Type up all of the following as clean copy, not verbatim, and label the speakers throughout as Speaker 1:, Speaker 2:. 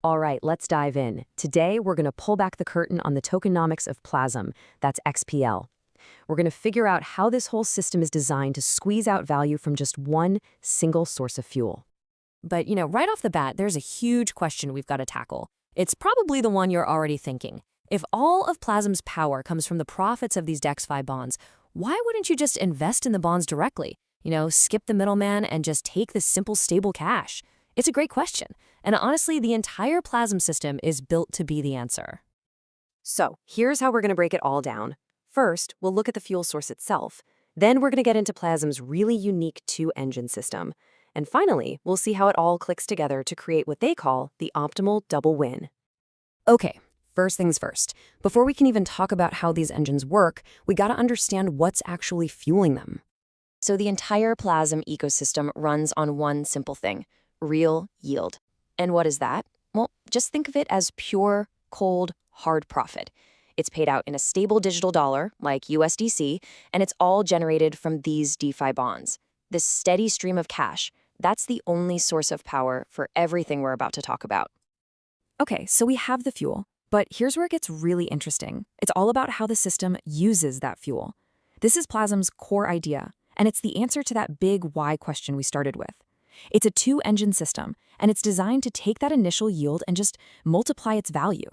Speaker 1: All right, let's dive in. Today, we're going to pull back the curtain on the tokenomics of Plasm, that's XPL. We're going to figure out how this whole system is designed to squeeze out value from just one single source of fuel.
Speaker 2: But, right off the bat, there's a huge question we've got to tackle. It's probably the one you're already thinking. If all of Plasm's power comes from the profits of these Dexfi bonds, why wouldn't you just invest in the bonds directly? Skip the middleman and just take the simple, stable cash? It's a great question. And honestly, the entire Plasm system is built to be the answer.
Speaker 1: So, here's how we're going to break it all down. First, we'll look at the fuel source itself. Then we're going to get into Plasm's really unique two-engine system. And finally, we'll see how it all clicks together to create what they call the optimal double win.
Speaker 2: Okay, first things first. Before we can even talk about how these engines work, we got to understand what's actually fueling them. So the entire Plasm ecosystem runs on one simple thing: real yield. And what is that? Well, just think of it as pure, cold, hard profit. It's paid out in a stable digital dollar, like USDC, and it's all generated from these DeFi bonds. This steady stream of cash, that's the only source of power for everything we're about to talk about.
Speaker 3: Okay, so we have the fuel, but here's where it gets really interesting. It's all about how the system uses that fuel. This is Plasm's core idea, and it's the answer to that big why question we started with. It's a two-engine system, and it's designed to take that initial yield and just multiply its value.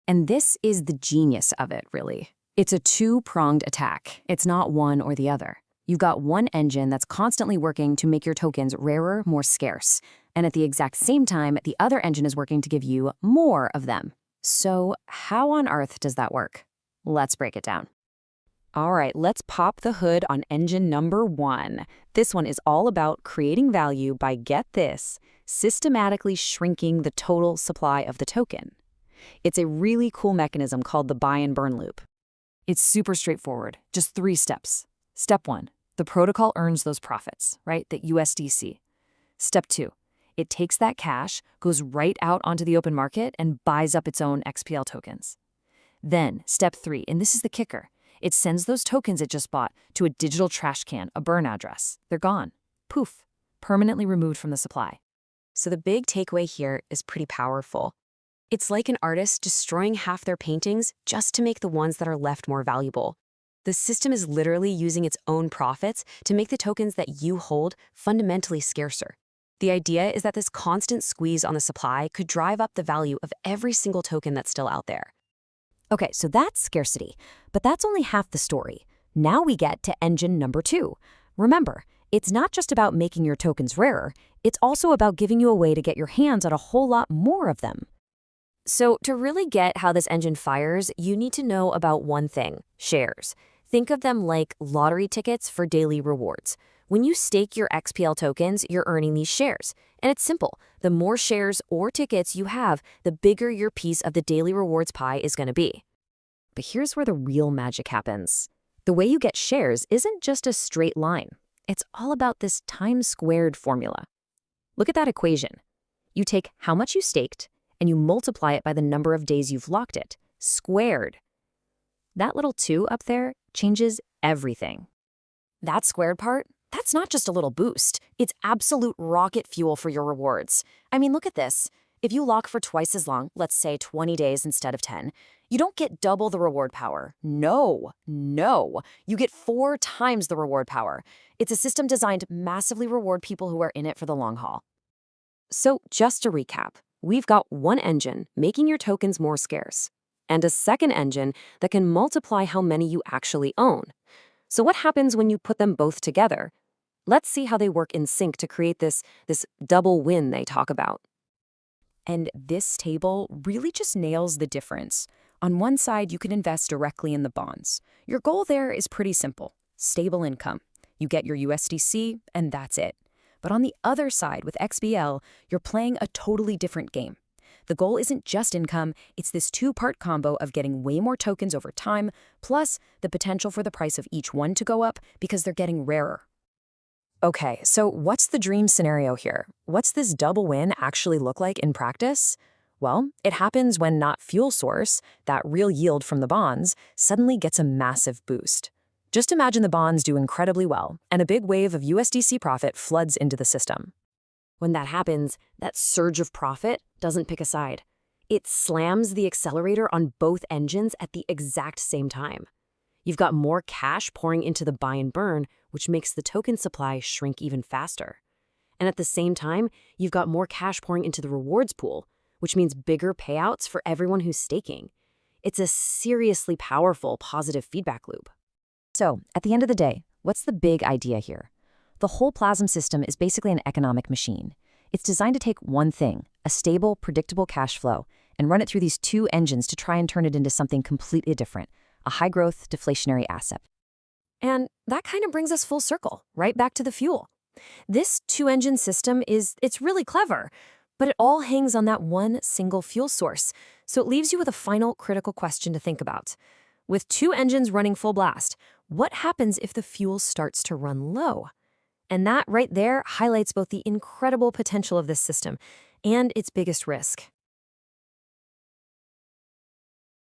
Speaker 2: And this is the genius of it, really. It's a two-pronged attack. It's not one or the other. You've got one engine that's constantly working to make your tokens rarer, more scarce. And at the exact same time, the other engine is working to give you more of them. So how on earth does that work? Let's break it down.
Speaker 3: All right, let's pop the hood on engine number 1. This one is all about creating value by, get this, systematically shrinking the total supply of the token. It's a really cool mechanism called the buy and burn loop. It's super straightforward, just 3 steps. Step 1, the protocol earns those profits, right, the USDC. Step 2, it takes that cash, goes right out onto the open market, and buys up its own XPL tokens. Then, step 3, and this is the kicker, it sends those tokens it just bought to a digital trash can, a burn address. They're gone. Poof. Permanently removed from the supply.
Speaker 1: So the big takeaway here is pretty powerful. It's like an artist destroying half their paintings just to make the ones that are left more valuable. The system is literally using its own profits to make the tokens that you hold fundamentally scarcer. The idea is that this constant squeeze on the supply could drive up the value of every single token that's still out there.
Speaker 2: Okay, so that's scarcity, but that's only half the story. Now we get to engine number 2. Remember, it's not just about making your tokens rarer, it's also about giving you a way to get your hands on a whole lot more of them. So to really get how this engine fires, you need to know about one thing: shares. Think of them like lottery tickets for daily rewards. When you stake your XPL tokens, you're earning these shares. And it's simple. The more shares or tickets you have, the bigger your piece of the daily rewards pie is going to be. But here's where the real magic happens. The way you get shares isn't just a straight line. It's all about this time-squared formula. Look at that equation. You take how much you staked, and you multiply it by the number of days you've locked it, squared. That little 2 up there changes everything. That squared part, that's not just a little boost. It's absolute rocket fuel for your rewards. I mean, look at this. If you lock for twice as long, let's say 20 days instead of 10, you don't get double the reward power. No. You get 4 times the reward power. It's a system designed to massively reward people who are in it for the long haul.
Speaker 1: So just to recap, we've got one engine making your tokens more scarce, and a second engine that can multiply how many you actually own. So what happens when you put them both together? Let's see how they work in sync to create this double win they talk about.
Speaker 3: And this table really just nails the difference. On one side, you can invest directly in the bonds. Your goal there is pretty simple: stable income. You get your USDC, and that's it. But on the other side, with XPL, you're playing a totally different game. The goal isn't just income, it's this 2-part combo of getting way more tokens over time, plus the potential for the price of each one to go up because they're getting rarer.
Speaker 1: Okay, so what's the dream scenario here? What's this double win actually look like in practice? Well, it happens when not fuel source, that real yield from the bonds, suddenly gets a massive boost. Just imagine the bonds do incredibly well, and a big wave of USDC profit floods into the system.
Speaker 2: When that happens, that surge of profit doesn't pick a side. It slams the accelerator on both engines at the exact same time. You've got more cash pouring into the buy and burn, which makes the token supply shrink even faster. And at the same time, you've got more cash pouring into the rewards pool, which means bigger payouts for everyone who's staking. It's a seriously powerful positive feedback loop.
Speaker 3: So, at the end of the day, what's the big idea here? The whole Plasm system is basically an economic machine. It's designed to take one thing, a stable, predictable cash flow, and run it through these two engines to try and turn it into something completely different, a high-growth, deflationary asset.
Speaker 2: And that kind of brings us full circle, right back to the fuel. This two-engine system it's really clever, but it all hangs on that one single fuel source, so it leaves you with a final critical question to think about. With two engines running full blast, what happens if the fuel starts to run low? And that right there highlights both the incredible potential of this system and its biggest risk.